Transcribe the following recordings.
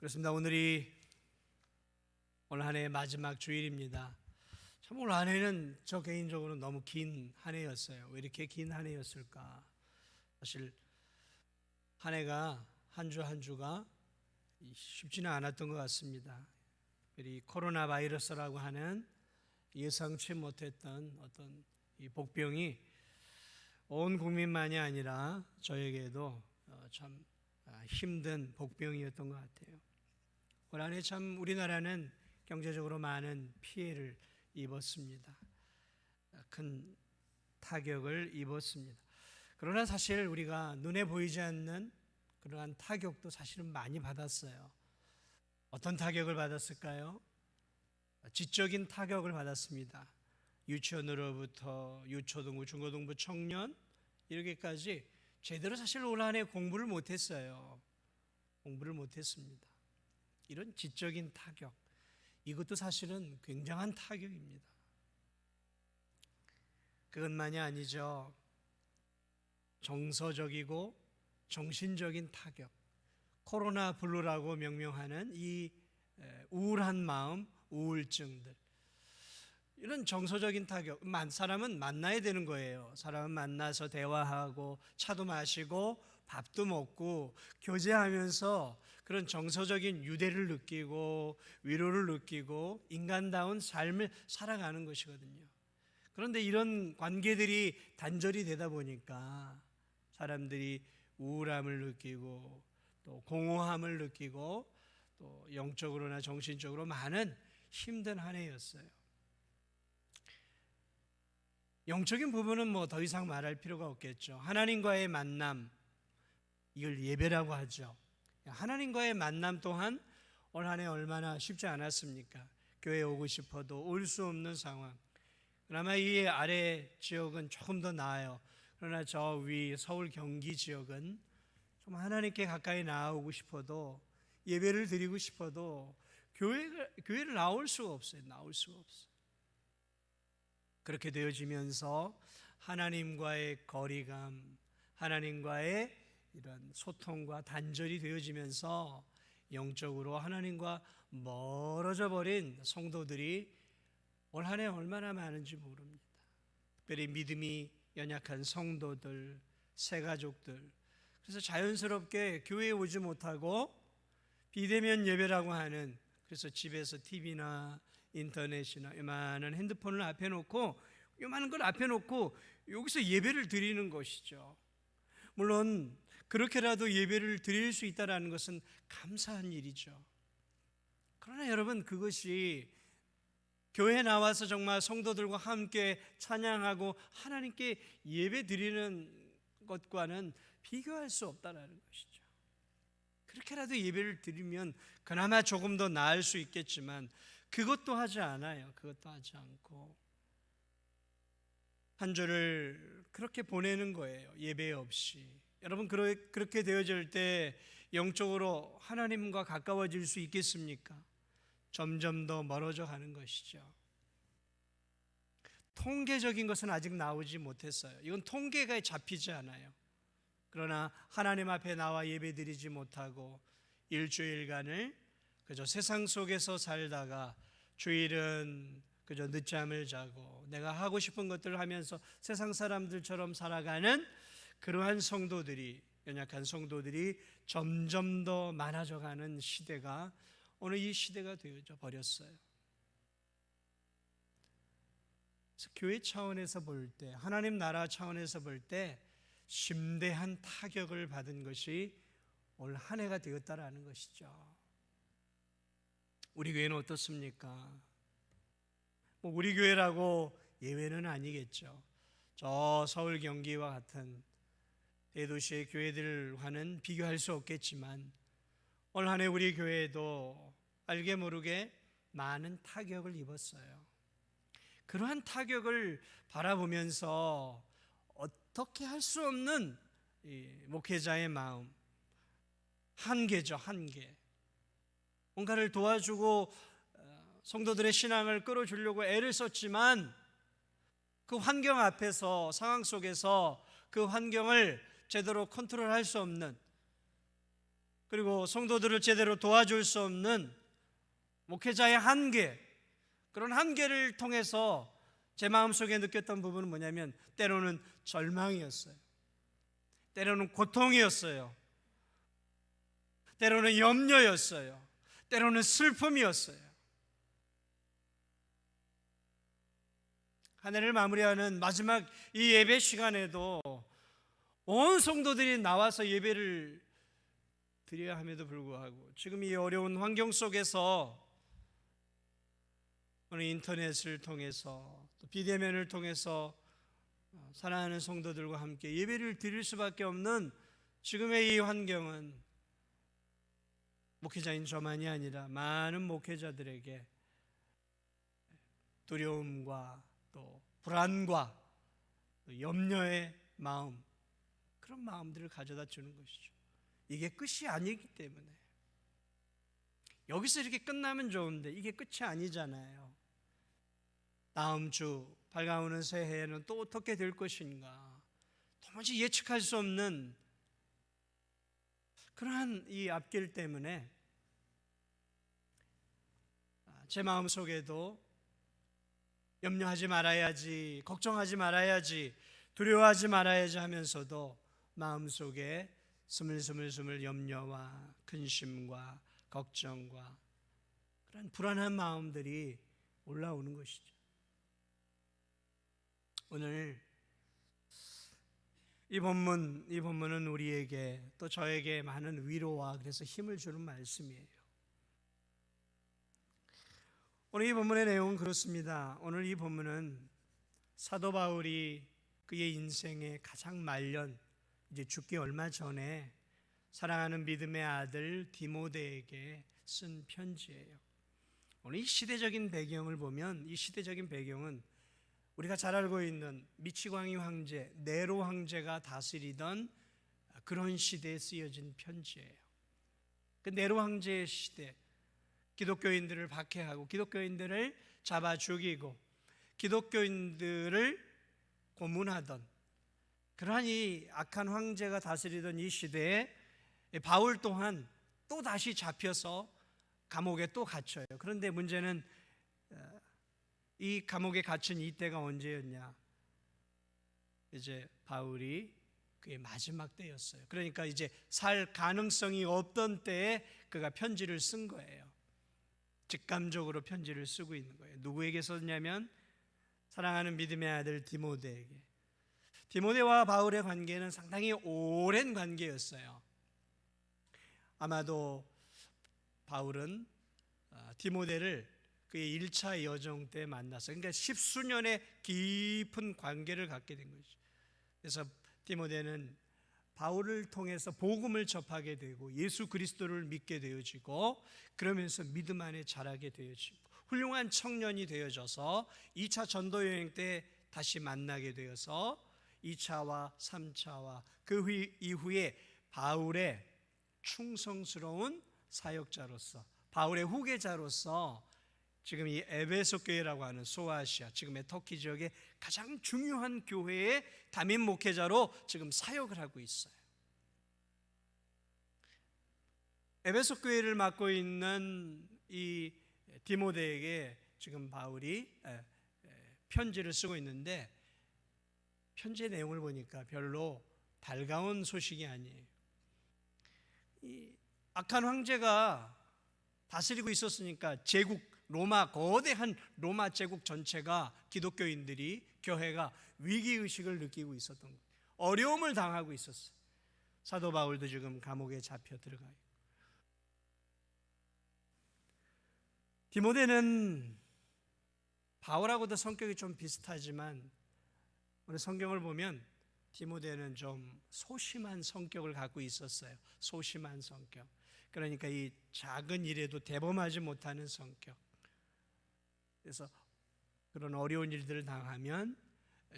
그렇습니다. 오늘 한 해의 마지막 주일입니다. 참 올 한 해는 저 개인적으로 너무 긴 한 해였어요. 왜 이렇게 긴 한 해였을까? 사실 한 해가 한 주 한 주가 쉽지는 않았던 것 같습니다. 이 코로나 바이러스라고 하는 예상치 못했던 어떤 이 복병이 온 국민만이 아니라 저에게도 참 힘든 복병이었던 것 같아요. 올 한 해 참 우리나라는 경제적으로 많은 피해를 입었습니다. 큰 타격을 입었습니다. 그러나 사실 우리가 눈에 보이지 않는 그러한 타격도 사실은 많이 받았어요. 어떤 타격을 받았을까요? 지적인 타격을 받았습니다. 유치원으로부터 유초등부, 중고등부, 청년 이렇게까지 제대로 사실 올 한 해 공부를 못했어요. 공부를 못했습니다. 이런 지적인 타격, 이것도 사실은 굉장한 타격입니다. 그것만이 아니죠. 정서적이고 정신적인 타격, 코로나 블루라고 명명하는 이 우울한 마음, 우울증들, 이런 정서적인 타격. 사람은 만나야 되는 거예요. 사람은 만나서 대화하고 차도 마시고 밥도 먹고 교제하면서 그런 정서적인 유대를 느끼고 위로를 느끼고 인간다운 삶을 살아가는 것이거든요. 그런데 이런 관계들이 단절이 되다 보니까 사람들이 우울함을 느끼고 또 공허함을 느끼고 또 영적으로나 정신적으로 많은 힘든 한 해였어요. 영적인 부분은 뭐 더 이상 말할 필요가 없겠죠. 하나님과의 만남, 이걸 예배라고 하죠. 하나님과의 만남 또한 올 한 해 얼마나 쉽지 않았습니까? 교회에 오고 싶어도 올 수 없는 상황. 그나마 이 아래 지역은 조금 더 나아요. 그러나 저 위 서울 경기 지역은 좀 하나님께 가까이 나아오고 싶어도, 예배를 드리고 싶어도 교회를 나올 수가 없어요. 나올 수가 없어요. 그렇게 되어지면서 하나님과의 거리감, 하나님과의 이런 소통과 단절이 되어지면서 영적으로 하나님과 멀어져 버린 성도들이 올 한 해 얼마나 많은지 모릅니다. 특별히 믿음이 연약한 성도들, 새가족들, 그래서 자연스럽게 교회에 오지 못하고 비대면 예배라고 하는, 그래서 집에서 TV나 인터넷이나 요만한 핸드폰을 앞에 놓고, 요만한 걸 앞에 놓고 여기서 예배를 드리는 것이죠. 물론 그렇게라도 예배를 드릴 수 있다는 것은 감사한 일이죠. 그러나 여러분, 그것이 교회에 나와서 정말 성도들과 함께 찬양하고 하나님께 예배 드리는 것과는 비교할 수 없다는 것이죠. 그렇게라도 예배를 드리면 그나마 조금 더 나을 수 있겠지만 그것도 하지 않아요. 그것도 하지 않고 한 주를 그렇게 보내는 거예요. 예배 없이. 여러분, 그렇게 되어질 때 영적으로 하나님과 가까워질 수 있겠습니까? 점점 더 멀어져 가는 것이죠. 통계적인 것은 아직 나오지 못했어요. 이건 통계가 잡히지 않아요. 그러나 하나님 앞에 나와 예배드리지 못하고 일주일간을 그저 세상 속에서 살다가 주일은 그저 늦잠을 자고 내가 하고 싶은 것들을 하면서 세상 사람들처럼 살아가는 그러한 성도들이, 연약한 성도들이 점점 더 많아져 가는 시대가 오늘 이 시대가 되어져 버렸어요. 그래서 교회 차원에서 볼 때, 하나님 나라 차원에서 볼 때 심대한 타격을 받은 것이 올 한 해가 되었다라는 것이죠. 우리 교회는 어떻습니까? 우리 교회라고 예외는 아니겠죠. 저 서울 경기와 같은 대도시의 교회들과는 비교할 수 없겠지만 올 한 해 우리 교회도 알게 모르게 많은 타격을 입었어요. 그러한 타격을 바라보면서 어떻게 할 수 없는 목회자의 마음, 한계죠, 한계. 뭔가를 도와주고 성도들의 신앙을 끌어주려고 애를 썼지만 그 환경 앞에서, 상황 속에서 그 환경을 제대로 컨트롤할 수 없는, 그리고 성도들을 제대로 도와줄 수 없는 목회자의 한계, 그런 한계를 통해서 제 마음속에 느꼈던 부분은 뭐냐면 때로는 절망이었어요. 때로는 고통이었어요. 때로는 염려였어요. 때로는 슬픔이었어요. 한 해를 마무리하는 마지막 이 예배 시간에도 온 성도들이 나와서 예배를 드려야 함에도 불구하고 지금 이 어려운 환경 속에서 오늘 인터넷을 통해서 또 비대면을 통해서 사랑하는 성도들과 함께 예배를 드릴 수밖에 없는 지금의 이 환경은 목회자인 저만이 아니라 많은 목회자들에게 두려움과 또 불안과 또 염려의 마음, 그런 마음들을 가져다 주는 것이죠. 이게 끝이 아니기 때문에. 여기서 이렇게 끝나면 좋은데 이게 끝이 아니잖아요. 다음 주 밝아오는 새해에는 또 어떻게 될 것인가, 도무지 예측할 수 없는 그러한 이 앞길 때문에 제 마음속에도 염려하지 말아야지, 걱정하지 말아야지, 두려워하지 말아야지 하면서도 마음속에 스물스물 염려와 근심과 걱정과 그런 불안한 마음들이 올라오는 것이죠. 오늘 이 본문은 우리에게 또 저에게 많은 위로와 그래서 힘을 주는 말씀이에요. 오늘 이 본문의 내용은 그렇습니다. 오늘 이 본문은 사도 바울이 그의 인생의 가장 말년, 이제 죽기 얼마 전에 사랑하는 믿음의 아들 디모데에게 쓴 편지예요. 오늘 이 시대적인 배경을 보면 이 시대적인 배경은 우리가 잘 알고 있는 미치광이 황제, 네로 황제가 다스리던 그런 시대에 쓰여진 편지예요. 그 네로 황제의 시대, 기독교인들을 박해하고 기독교인들을 잡아 죽이고 기독교인들을 고문하던 그러한 이 악한 황제가 다스리던 이 시대에 바울 또한 또 다시 잡혀서 감옥에 또 갇혀요. 그런데 문제는 이 감옥에 갇힌 이때가 언제였냐? 이제 바울이 그의 마지막 때였어요. 그러니까 이제 살 가능성이 없던 때에 그가 편지를 쓴 거예요. 직감적으로 편지를 쓰고 있는 거예요. 누구에게 썼냐면 사랑하는 믿음의 아들 디모데에게. 디모데와 바울의 관계는 상당히 오랜 관계였어요. 아마도 바울은 디모데를 그의 1차 여정 때 만났어요. 그러니까 십수년의 깊은 관계를 갖게 된 것이죠. 그래서 디모데는 바울을 통해서 복음을 접하게 되고 예수 그리스도를 믿게 되어지고 그러면서 믿음 안에 자라게 되어지고 훌륭한 청년이 되어져서 2차 전도 여행 때 다시 만나게 되어서 2차와 3차와 그 이후에 바울의 충성스러운 사역자로서 바울의 후계자로서 지금 이 에베소 교회라고 하는 소아시아, 지금의 터키 지역의 가장 중요한 교회의 담임 목회자로 지금 사역을 하고 있어요. 에베소 교회를 맡고 있는 이 디모데에게 지금 바울이 편지를 쓰고 있는데 편지의 내용을 보니까 별로 달가운 소식이 아니에요. 이 악한 황제가 다스리고 있었으니까 제국 로마, 거대한 로마 제국 전체가 기독교인들이 교회가 위기의식을 느끼고 있었던 거예요. 어려움을 당하고 있었어요. 사도 바울도 지금 감옥에 잡혀 들어가요. 디모데는 바울하고도 성격이 좀 비슷하지만 오늘 성경을 보면 디모데는 좀 소심한 성격을 갖고 있었어요. 소심한 성격. 그러니까 이 작은 일에도 대범하지 못하는 성격. 그래서 그런 어려운 일들을 당하면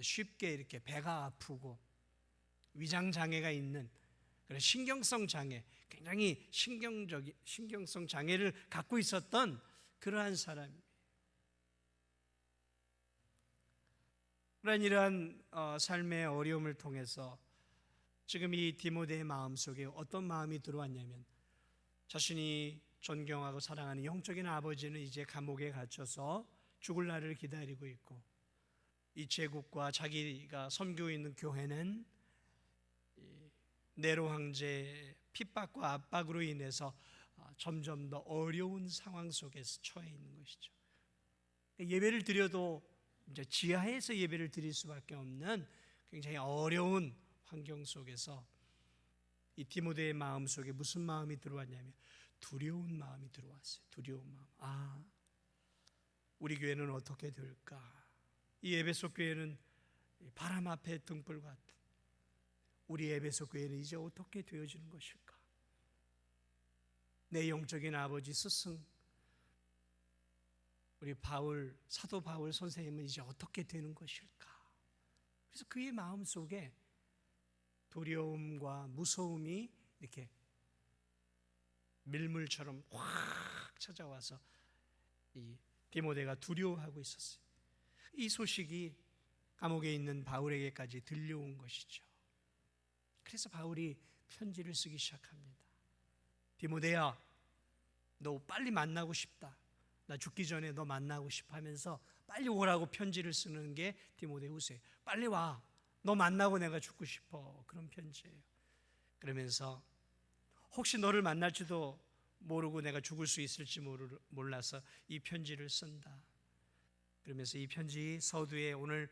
쉽게 이렇게 배가 아프고 위장 장애가 있는 그런 신경성 장애, 굉장히 신경성 장애를 갖고 있었던 그러한 사람입니다. 그런 이러한 삶의 어려움을 통해서 지금 이 디모데의 마음속에 어떤 마음이 들어왔냐면 자신이 존경하고 사랑하는 영적인 아버지는 이제 감옥에 갇혀서 죽을 날을 기다리고 있고, 이 제국과 자기가 섬기고 있는 교회는 네로 황제의 핍박과 압박으로 인해서 점점 더 어려운 상황 속에서 처해 있는 것이죠. 예배를 드려도 이제 지하에서 예배를 드릴 수밖에 없는 굉장히 어려운 환경 속에서 이 디모데의 마음 속에 무슨 마음이 들어왔냐면 두려운 마음이 들어왔어요. 두려운 마음. 우리 교회는 어떻게 될까? 이 에베소 교회는 바람 앞에 등불 같은 우리 에베소 교회는 이제 어떻게 되어지는 것일까? 내 영적인 아버지 스승 우리 사도 바울 선생님은 이제 어떻게 되는 것일까? 그래서 그의 마음 속에 두려움과 무서움이 이렇게 밀물처럼 확 찾아와서 이 디모데가 두려워하고 있었어요. 이 소식이 감옥에 있는 바울에게까지 들려온 것이죠. 그래서 바울이 편지를 쓰기 시작합니다. 디모데야, 너 빨리 만나고 싶다. 나 죽기 전에 너 만나고 싶어 하면서 빨리 오라고 편지를 쓰는 게 디모데 후서예요. 빨리 와. 너 만나고 내가 죽고 싶어. 그런 편지예요. 그러면서 혹시 너를 만날지도 모르고 내가 죽을 수 있을지 몰라서 이 편지를 쓴다. 그러면서 이 편지 서두에 오늘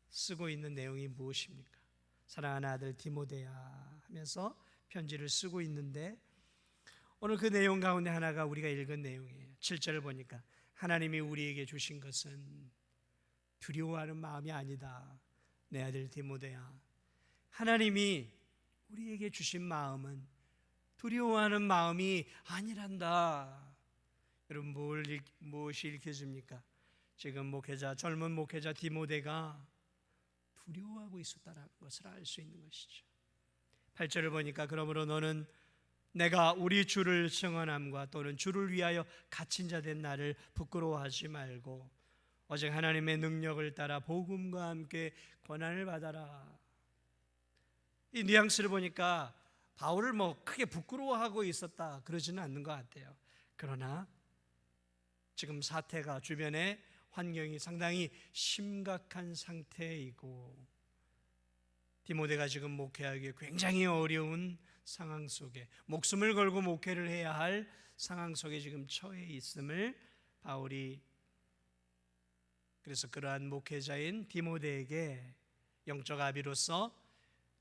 쓰고 있는 내용이 무엇입니까? 사랑하는 아들 디모데야 하면서 편지를 쓰고 있는데, 오늘 그 내용 가운데 하나가 우리가 읽은 내용이에요. 7절을 보니까 하나님이 우리에게 주신 것은 두려워하는 마음이 아니다. 내 아들 디모데야, 하나님이 우리에게 주신 마음은 두려워하는 마음이 아니란다. 여러분, 무엇이 읽혀집니까? 지금 젊은 목회자 디모데가 두려워하고 있었다는 것을 알 수 있는 것이죠. 8절을 보니까 그러므로 너는 내가 우리 주를 증언함과 또는 주를 위하여 갇힌 자 된 나를 부끄러워하지 말고 오직 하나님의 능력을 따라 복음과 함께 고난을 받아라. 이 뉘앙스를 보니까 바울을 크게 부끄러워하고 있었다 그러지는 않는 것 같아요. 그러나 지금 사태가 주변의 환경이 상당히 심각한 상태이고 디모데가 지금 목회하기 굉장히 어려운 상황 속에 목숨을 걸고 목회를 해야 할 상황 속에 지금 처해 있음을 바울이 그래서 그러한 목회자인 디모데에게 영적 아비로서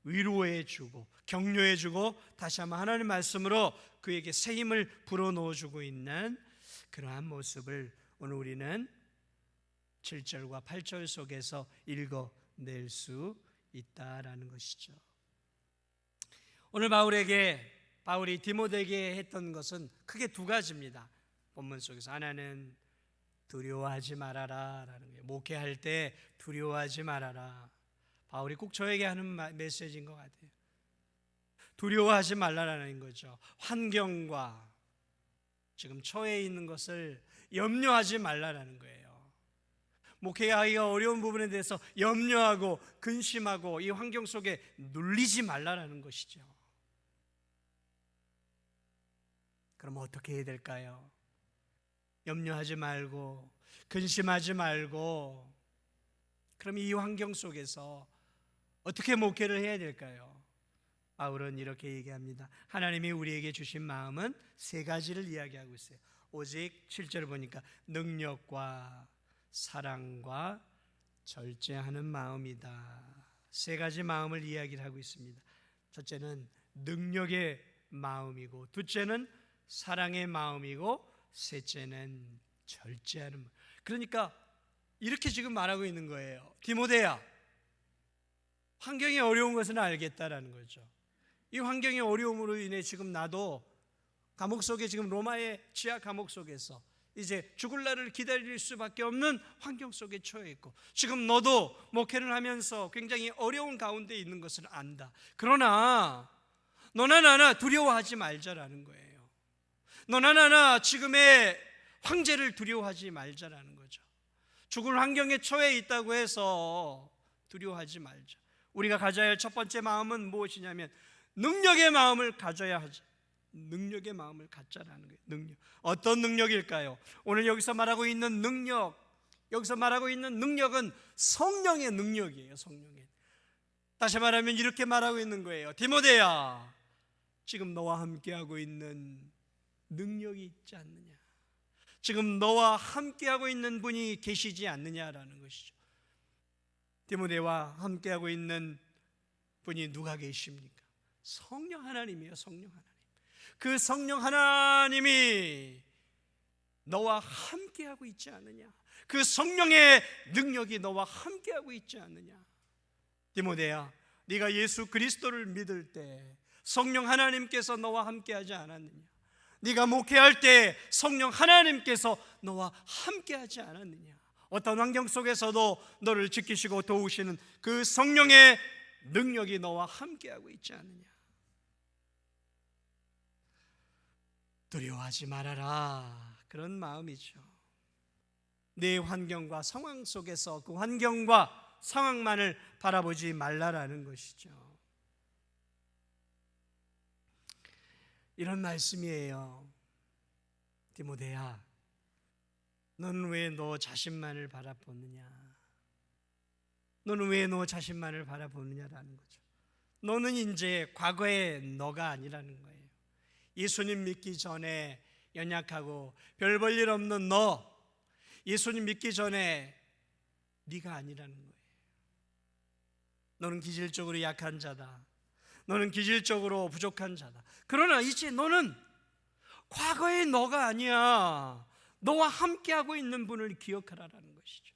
위로해주고 격려해주고 다시 한번 하나님의 말씀으로 그에게 새 힘을 불어넣어주고 있는 그러한 모습을 오늘 우리는 7절과 8절 속에서 읽어낼 수 있다라는 것이죠. 오늘 바울이 디모데에게 했던 것은 크게 두 가지입니다. 본문 속에서 하나는 두려워하지 말아라 라는 거예요. 목회할 때 두려워하지 말아라. 바울이 꼭 저에게 하는 메시지인 것 같아요. 두려워하지 말라라는 거죠. 환경과 지금 처해 있는 것을 염려하지 말라라는 거예요. 목회하기가 어려운 부분에 대해서 염려하고 근심하고 이 환경 속에 눌리지 말라라는 것이죠. 그럼 어떻게 해야 될까요? 염려하지 말고 근심하지 말고 그럼 이 환경 속에서 어떻게 목회를 해야 될까요? 바울은 이렇게 얘기합니다. 하나님이 우리에게 주신 마음은 세 가지를 이야기하고 있어요. 오직 7절을 보니까 능력과 사랑과 절제하는 마음이다. 세 가지 마음을 이야기를 하고 있습니다. 첫째는 능력의 마음이고, 둘째는 사랑의 마음이고, 셋째는 절제하는 마음. 그러니까 이렇게 지금 말하고 있는 거예요. 디모데야, 환경이 어려운 것은 알겠다라는 거죠. 이 환경의 어려움으로 인해 지금 나도 감옥 속에 지금 로마의 지하 감옥 속에서 이제 죽을 날을 기다릴 수밖에 없는 환경 속에 처해 있고, 지금 너도 목회를 하면서 굉장히 어려운 가운데 있는 것을 안다. 그러나 너나 나나 두려워하지 말자라는 거예요. 너나 나나 지금의 황제를 두려워하지 말자라는 거죠. 죽을 환경에 처해 있다고 해서 두려워하지 말자. 우리가 가져야 할 첫 번째 마음은 무엇이냐면 능력의 마음을 가져야 하죠. 능력의 마음을 갖자라는 거예요. 능력. 어떤 능력일까요? 오늘 여기서 말하고 있는 능력, 여기서 말하고 있는 능력은 성령의 능력이에요. 성령의. 다시 말하면 이렇게 말하고 있는 거예요. 디모데야, 지금 너와 함께하고 있는 능력이 있지 않느냐? 지금 너와 함께하고 있는 분이 계시지 않느냐라는 것이죠. 디모데와 함께하고 있는 분이 누가 계십니까? 성령 하나님이에요. 성령 하나님. 그 성령 하나님이 너와 함께하고 있지 않느냐? 그 성령의 능력이 너와 함께하고 있지 않느냐? 디모데야, 네가 예수 그리스도를 믿을 때 성령 하나님께서 너와 함께하지 않았느냐? 네가 목회할 때 성령 하나님께서 너와 함께하지 않았느냐? 어떤 환경 속에서도 너를 지키시고 도우시는 그 성령의 능력이 너와 함께하고 있지 않느냐? 두려워하지 말아라, 그런 마음이죠. 내 환경과 상황 속에서 그 환경과 상황만을 바라보지 말라라는 것이죠. 이런 말씀이에요. 디모데야, 너는 왜 너 자신만을 바라보느냐? 너는 왜 너 자신만을 바라보느냐라는 거죠. 너는 이제 과거의 너가 아니라는 거예요. 예수님 믿기 전에 연약하고 별 볼 일 없는 너, 예수님 믿기 전에 네가 아니라는 거예요. 너는 기질적으로 약한 자다. 너는 기질적으로 부족한 자다. 그러나 이제 너는 과거의 너가 아니야. 너와 함께하고 있는 분을 기억하라는 것이죠.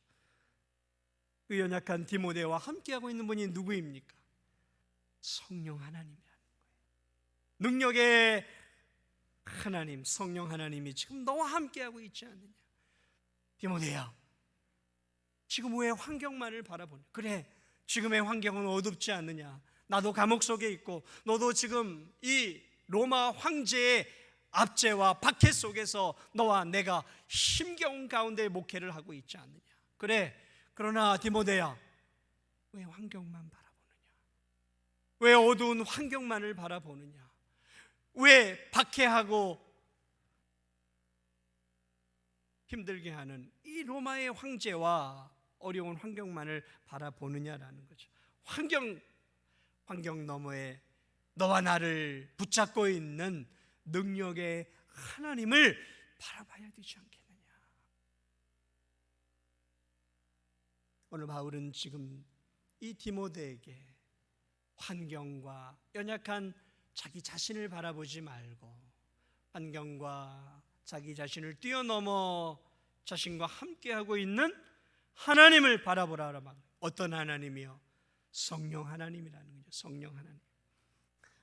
그 연약한 디모데와 함께하고 있는 분이 누구입니까? 성령 하나님이라는 거예요. 능력의 하나님, 성령 하나님이 지금 너와 함께하고 있지 않느냐? 디모데야, 지금 왜 환경만을 바라보냐? 그래, 지금의 환경은 어둡지 않느냐? 나도 감옥 속에 있고 너도 지금 이 로마 황제의 압제와 박해 속에서 너와 내가 힘겨운 가운데 목회를 하고 있지 않느냐? 그래, 그러나 디모데야, 왜 환경만 바라보느냐? 왜 어두운 환경만을 바라보느냐? 왜 박해하고 힘들게 하는 이 로마의 황제와 어려운 환경만을 바라보느냐라는 거죠. 환경 너머에 너와 나를 붙잡고 있는 능력의 하나님을 바라봐야 되지 않겠느냐? 오늘 바울은 지금 이 디모데에게 환경과 연약한 자기 자신을 바라보지 말고 환경과 자기 자신을 뛰어넘어 자신과 함께하고 있는 하나님을 바라보라 말이에요. 어떤 하나님이요? 성령 하나님이라는 거죠. 성령 하나님.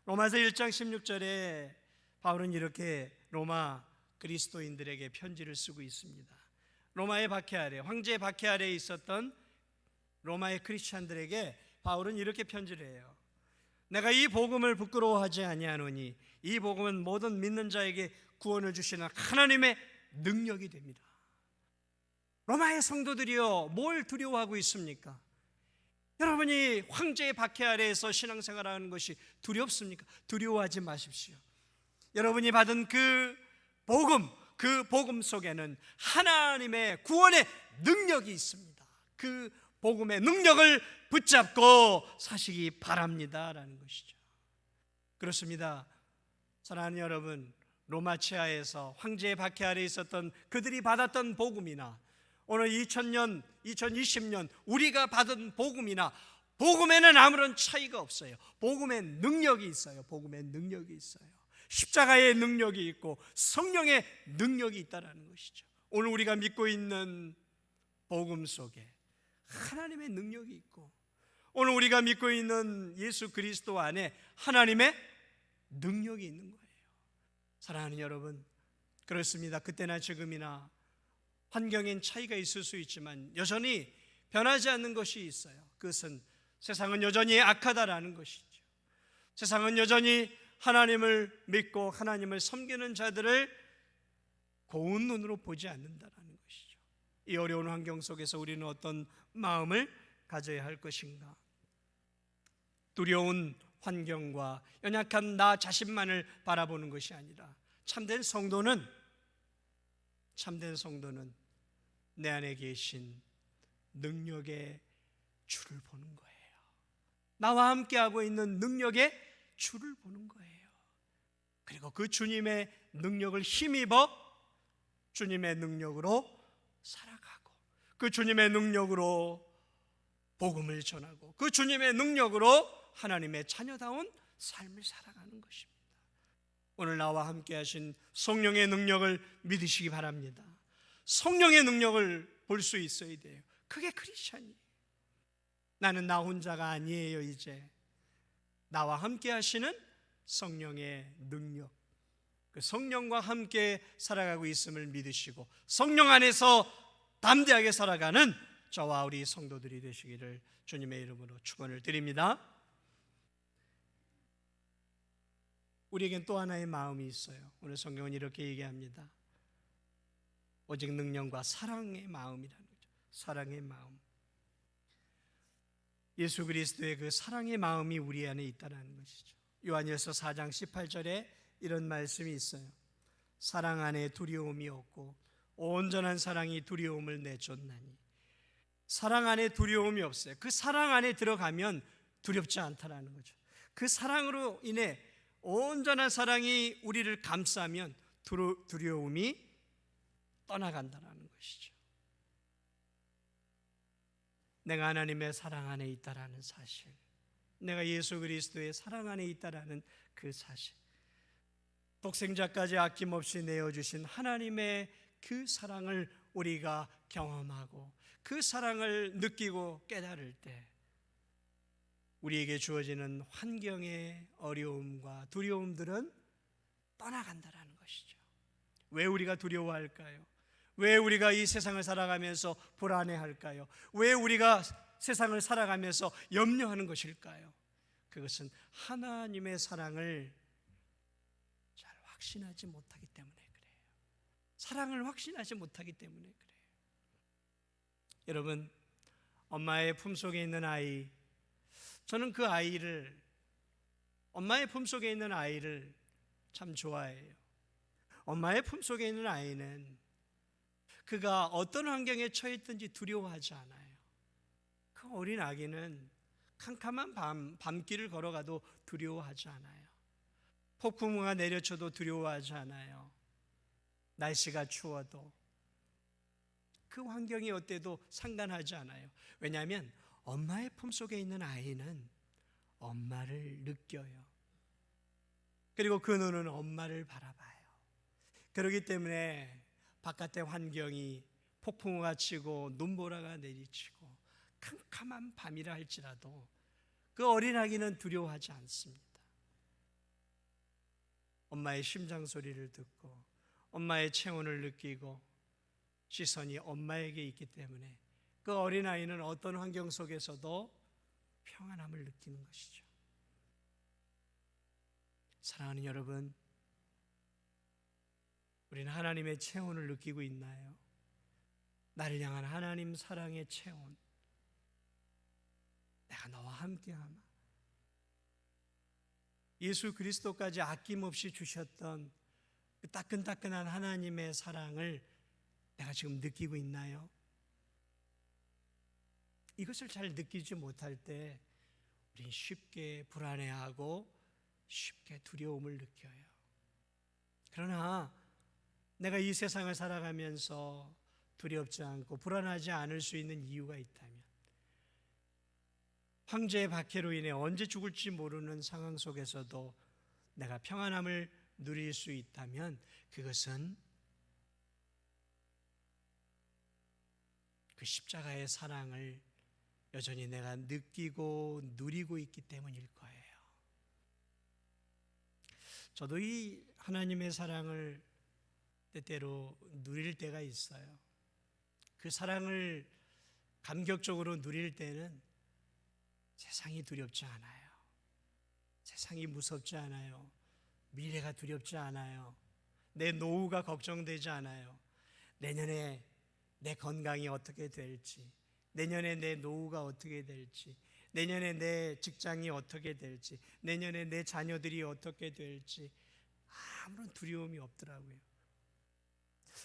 로마서 1장 16절에 바울은 이렇게 로마 그리스도인들에게 편지를 쓰고 있습니다. 로마의 박해 아래, 황제의 박해 아래에 있었던 로마의 크리스찬들에게 바울은 이렇게 편지를 해요. 내가 이 복음을 부끄러워하지 아니하노니 이 복음은 모든 믿는 자에게 구원을 주시는 하나님의 능력이 됩니다. 로마의 성도들이요, 뭘 두려워하고 있습니까? 여러분이 황제의 박해 아래에서 신앙생활하는 것이 두렵습니까? 두려워하지 마십시오. 여러분이 받은 그 복음 속에는 하나님의 구원의 능력이 있습니다. 그 복음의 능력을 붙잡고 사시기 바랍니다라는 것이죠. 그렇습니다. 사랑하는 여러분, 로마 치하에서 황제의 박해 아래에 있었던 그들이 받았던 복음이나 오늘 2000년, 2020년 우리가 받은 복음이나 복음에는 아무런 차이가 없어요. 복음의 능력이 있어요. 복음의 능력이 있어요. 십자가의 능력이 있고 성령의 능력이 있다는 것이죠. 오늘 우리가 믿고 있는 복음 속에 하나님의 능력이 있고 오늘 우리가 믿고 있는 예수 그리스도 안에 하나님의 능력이 있는 거예요. 사랑하는 여러분, 그렇습니다. 그때나 지금이나 환경엔 차이가 있을 수 있지만 여전히 변하지 않는 것이 있어요. 그것은 세상은 여전히 악하다라는 것이죠. 세상은 여전히 하나님을 믿고 하나님을 섬기는 자들을 고운 눈으로 보지 않는다라는 것이죠. 이 어려운 환경 속에서 우리는 어떤 마음을 가져야 할 것인가? 두려운 환경과 연약한 나 자신만을 바라보는 것이 아니라 참된 성도는 내 안에 계신 능력의 주를 보는 거예요. 나와 함께하고 있는 능력의 주를 보는 거예요. 그리고 그 주님의 능력을 힘입어 주님의 능력으로 살아가고, 그 주님의 능력으로 복음을 전하고, 그 주님의 능력으로 하나님의 자녀다운 삶을 살아가는 것입니다. 오늘 나와 함께 하신 성령의 능력을 믿으시기 바랍니다. 성령의 능력을 볼 수 있어야 돼요. 그게 크리스찬이에요. 나는 나 혼자가 아니에요. 이제 나와 함께 하시는 성령의 능력, 그 성령과 함께 살아가고 있음을 믿으시고 성령 안에서 담대하게 살아가는 저와 우리 성도들이 되시기를 주님의 이름으로 축원을 드립니다. 우리에겐 또 하나의 마음이 있어요. 오늘 성경은 이렇게 얘기합니다. 오직 능력과 사랑의 마음이라는 거죠. 사랑의 마음. 예수 그리스도의 그 사랑의 마음이 우리 안에 있다는 것이죠. 요한일서 4장 18절에 이런 말씀이 있어요. 사랑 안에 두려움이 없고 온전한 사랑이 두려움을 내쫓나니. 사랑 안에 두려움이 없어요. 그 사랑 안에 들어가면 두렵지 않다라는 거죠. 그 사랑으로 인해 온전한 사랑이 우리를 감싸면 두려움이 떠나간다라는 것이죠. 내가 하나님의 사랑 안에 있다라는 사실, 내가 예수 그리스도의 사랑 안에 있다라는 그 사실, 독생자까지 아낌없이 내어주신 하나님의 그 사랑을 우리가 경험하고 그 사랑을 느끼고 깨달을 때 우리에게 주어지는 환경의 어려움과 두려움들은 떠나간다라는 것이죠. 왜 우리가 두려워할까요? 왜 우리가 이 세상을 살아가면서 불안해할까요? 왜 우리가 세상을 살아가면서 염려하는 것일까요? 그것은 하나님의 사랑을 잘 확신하지 못하기 때문에 그래요. 사랑을 확신하지 못하기 때문에 그래요. 여러분, 엄마의 품속에 있는 아이, 저는 그 아이를, 엄마의 품속에 있는 아이를 참 좋아해요. 엄마의 품속에 있는 아이는 그가 어떤 환경에 처했든지 두려워하지 않아요. 그 어린 아기는 캄캄한 밤길을 걸어가도 두려워하지 않아요. 폭풍우가 내려쳐도 두려워하지 않아요. 날씨가 추워도 그 환경이 어때도 상관하지 않아요. 왜냐하면 엄마의 품속에 있는 아이는 엄마를 느껴요. 그리고 그 눈은 엄마를 바라봐요. 그렇기 때문에 바깥의 환경이 폭풍우가 치고 눈보라가 내리치고 캄캄한 밤이라 할지라도 그 어린아기는 두려워하지 않습니다. 엄마의 심장 소리를 듣고 엄마의 체온을 느끼고 시선이 엄마에게 있기 때문에 그 어린아이는 어떤 환경 속에서도 평안함을 느끼는 것이죠. 사랑하는 여러분, 우리는 하나님의 체온을 느끼고 있나요? 나를 향한 하나님 사랑의 체온. 내가 너와 함께하마. 예수 그리스도까지 아낌없이 주셨던 그 따끈따끈한 하나님의 사랑을 내가 지금 느끼고 있나요? 이것을 잘 느끼지 못할 때 우리는 쉽게 불안해하고 쉽게 두려움을 느껴요. 그러나 내가 이 세상을 살아가면서 두렵지 않고 불안하지 않을 수 있는 이유가 있다면, 황제의 박해로 인해 언제 죽을지 모르는 상황 속에서도 내가 평안함을 누릴 수 있다면 그것은 그 십자가의 사랑을 여전히 내가 느끼고 누리고 있기 때문일 거예요. 저도 이 하나님의 사랑을 때때로 누릴 때가 있어요. 그 사랑을 감격적으로 누릴 때는 세상이 두렵지 않아요. 세상이 무섭지 않아요. 미래가 두렵지 않아요. 내 노후가 걱정되지 않아요. 내년에 내 건강이 어떻게 될지, 내년에 내 노후가 어떻게 될지, 내년에 내 직장이 어떻게 될지, 내년에 내 자녀들이 어떻게 될지 아무런 두려움이 없더라고요.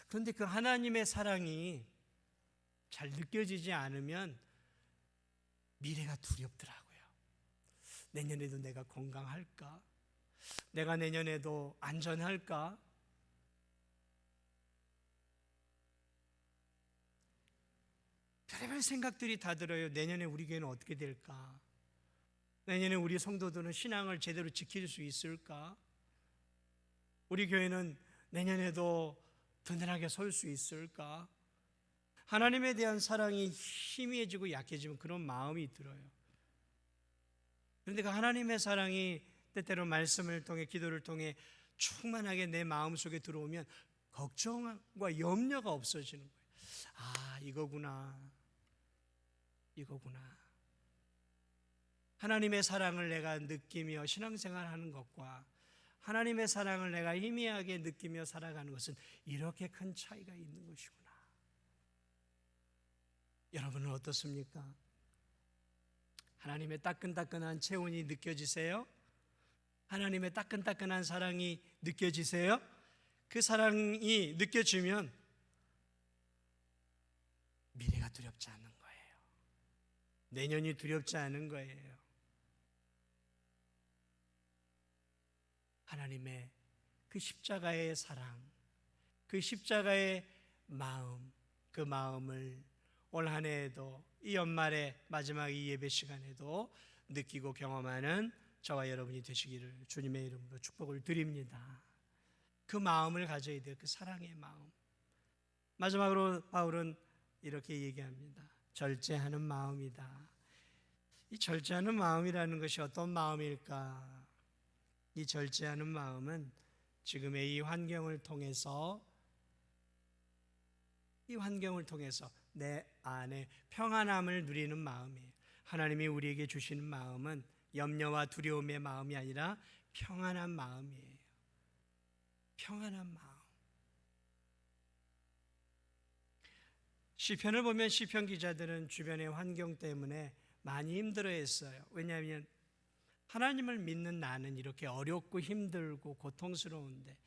그런데 그 하나님의 사랑이 잘 느껴지지 않으면 미래가 두렵더라고요. 내년에도 내가 건강할까? 내가 내년에도 안전할까? 별의별 생각들이 다 들어요. 내년에 우리 교회는 어떻게 될까? 내년에 우리 성도들은 신앙을 제대로 지킬 수 있을까? 우리 교회는 내년에도 든든하게 설 수 있을까? 하나님에 대한 사랑이 희미해지고 약해지면 그런 마음이 들어요. 그런데 그 하나님의 사랑이 때때로 말씀을 통해, 기도를 통해 충만하게 내 마음속에 들어오면 걱정과 염려가 없어지는 거예요. 아, 이거구나. 하나님의 사랑을 내가 느끼며 신앙생활하는 것과 하나님의 사랑을 내가 희미하게 느끼며 살아가는 것은 이렇게 큰 차이가 있는 것이구나. 여러분은 어떻습니까? 하나님의 따끈따끈한 체온이 느껴지세요? 하나님의 따끈따끈한 사랑이 느껴지세요? 그 사랑이 느껴지면 미래가 두렵지 않은 거예요. 내년이 두렵지 않은 거예요. 하나님의 그 십자가의 사랑, 그 십자가의 마음, 그 마음을 올 한 해에도, 이 연말의 마지막 이 예배 시간에도 느끼고 경험하는 저와 여러분이 되시기를 주님의 이름으로 축복을 드립니다. 그 마음을 가져야 돼요. 그 사랑의 마음. 마지막으로 바울은 이렇게 얘기합니다. 절제하는 마음이다. 이 절제하는 마음이라는 것이 어떤 마음일까? 이 절제하는 마음은 지금의 이 환경을 통해서 내 안에 평안함을 누리는 마음이에요. 하나님이 우리에게 주시는 마음은 염려와 두려움의 마음이 아니라 평안한 마음이에요. 평안한 마음. 시편을 보면 시편 기자들은 주변의 환경 때문에 많이 힘들어했어요. 왜냐하면 하나님을 믿는 나는 이렇게 어렵고 힘들고 고통스러운데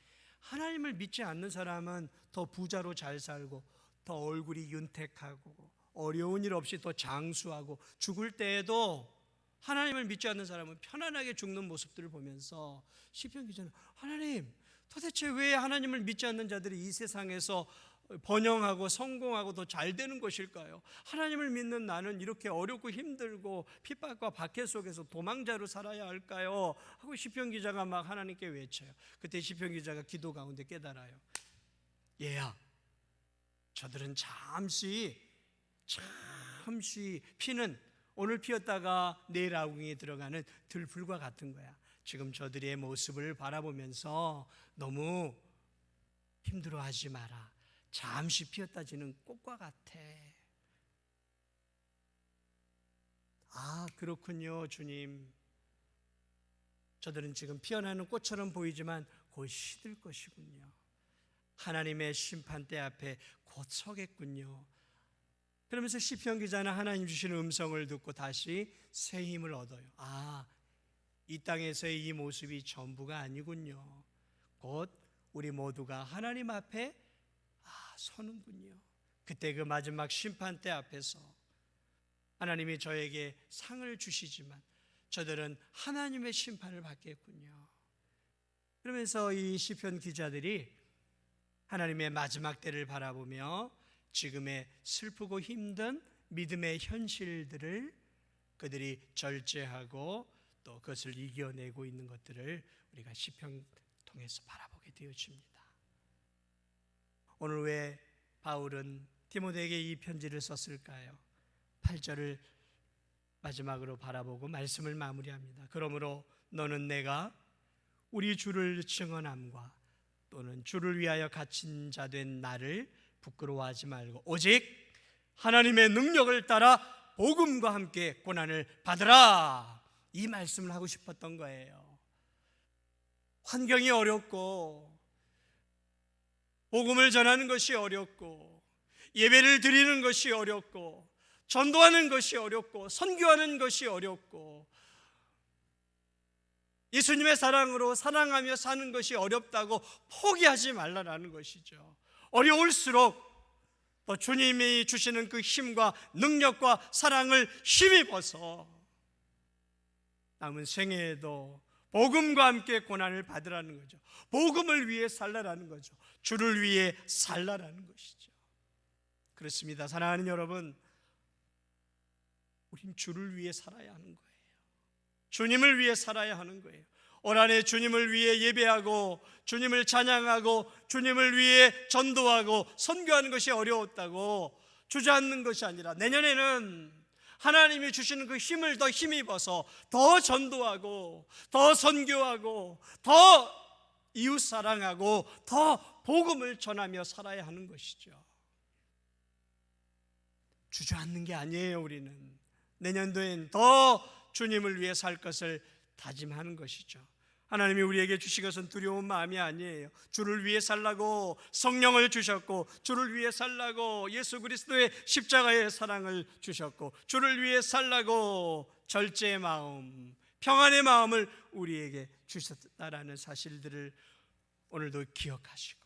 하나님을 믿지 않는 사람은 더 부자로 잘 살고 더 얼굴이 윤택하고 어려운 일 없이 더 장수하고 죽을 때에도 하나님을 믿지 않는 사람은 편안하게 죽는 모습들을 보면서 시편 기자는 하나님, 도대체 왜 하나님을 믿지 않는 자들이 이 세상에서 번영하고 성공하고 더 잘 되는 것일까요? 하나님을 믿는 나는 이렇게 어렵고 힘들고 핍박과 박해 속에서 도망자로 살아야 할까요? 하고 시편 기자가 막 하나님께 외쳐요. 그때 시편 기자가 기도 가운데 깨달아요. 얘야, 저들은 잠시 피는 오늘 피었다가 내일 아궁이에 들어가는 들풀과 같은 거야. 지금 저들의 모습을 바라보면서 너무 힘들어하지 마라. 잠시 피었다 지는 꽃과 같아. 아, 그렇군요, 주님. 저들은 지금 피어나는 꽃처럼 보이지만 곧 시들 것이군요. 하나님의 심판대 앞에 곧 서겠군요. 그러면서 시편 기자는 하나님 주시는 음성을 듣고 다시 새 힘을 얻어요. 아, 이 땅에서의 이 모습이 전부가 아니군요. 곧 우리 모두가 하나님 앞에 서는군요. 그때 그 마지막 심판대 앞에서 하나님이 저에게 상을 주시지만 저들은 하나님의 심판을 받겠군요. 그러면서 이 시편 기자들이 하나님의 마지막 때를 바라보며 지금의 슬프고 힘든 믿음의 현실들을 그들이 절제하고 또 그것을 이겨내고 있는 것들을 우리가 시편 통해서 바라보게 되어집니다. 오늘 왜 바울은 디모데에게 이 편지를 썼을까요? 8절을 마지막으로 바라보고 말씀을 마무리합니다. 그러므로 너는 내가 우리 주를 증언함과 또는 주를 위하여 갇힌 자 된 나를 부끄러워하지 말고 오직 하나님의 능력을 따라 복음과 함께 고난을 받으라. 이 말씀을 하고 싶었던 거예요. 환경이 어렵고 복음을 전하는 것이 어렵고 예배를 드리는 것이 어렵고 전도하는 것이 어렵고 선교하는 것이 어렵고 예수님의 사랑으로 사랑하며 사는 것이 어렵다고 포기하지 말라라는 것이죠. 어려울수록 또 주님이 주시는 그 힘과 능력과 사랑을 힘입어서 남은 생애에도 복음과 함께 고난을 받으라는 거죠. 복음을 위해 살라라는 거죠. 주를 위해 살라라는 것이죠. 그렇습니다. 사랑하는 여러분, 우린 주를 위해 살아야 하는 거예요. 주님을 위해 살아야 하는 거예요. 올 한해 주님을 위해 예배하고 주님을 찬양하고 주님을 위해 전도하고 선교하는 것이 어려웠다고 주저앉는 것이 아니라 내년에는 하나님이 주시는 그 힘을 더 힘입어서 더 전도하고 더 선교하고 더 이웃 사랑하고 더 복음을 전하며 살아야 하는 것이죠. 주저앉는 게 아니에요. 우리는 내년도엔 더 주님을 위해 살 것을 다짐하는 것이죠. 하나님이 우리에게 주신 것은 두려운 마음이 아니에요. 주를 위해 살라고 성령을 주셨고, 주를 위해 살라고 예수 그리스도의 십자가의 사랑을 주셨고, 주를 위해 살라고 절제의 마음, 평안의 마음을 우리에게 주셨다라는 사실들을 오늘도 기억하시고,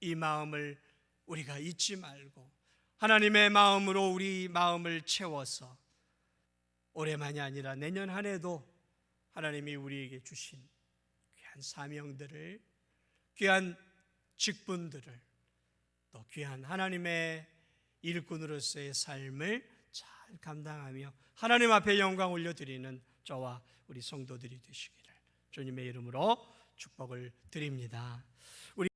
이 마음을 우리가 잊지 말고 하나님의 마음으로 우리 마음을 채워서 올해만이 아니라 내년 한 해도 하나님이 우리에게 주신 귀한 사명들을, 귀한 직분들을, 또 귀한 하나님의 일꾼으로서의 삶을 잘 감당하며 하나님 앞에 영광 올려드리는 저와 우리 성도들이 되시기를 주님의 이름으로 축복을 드립니다.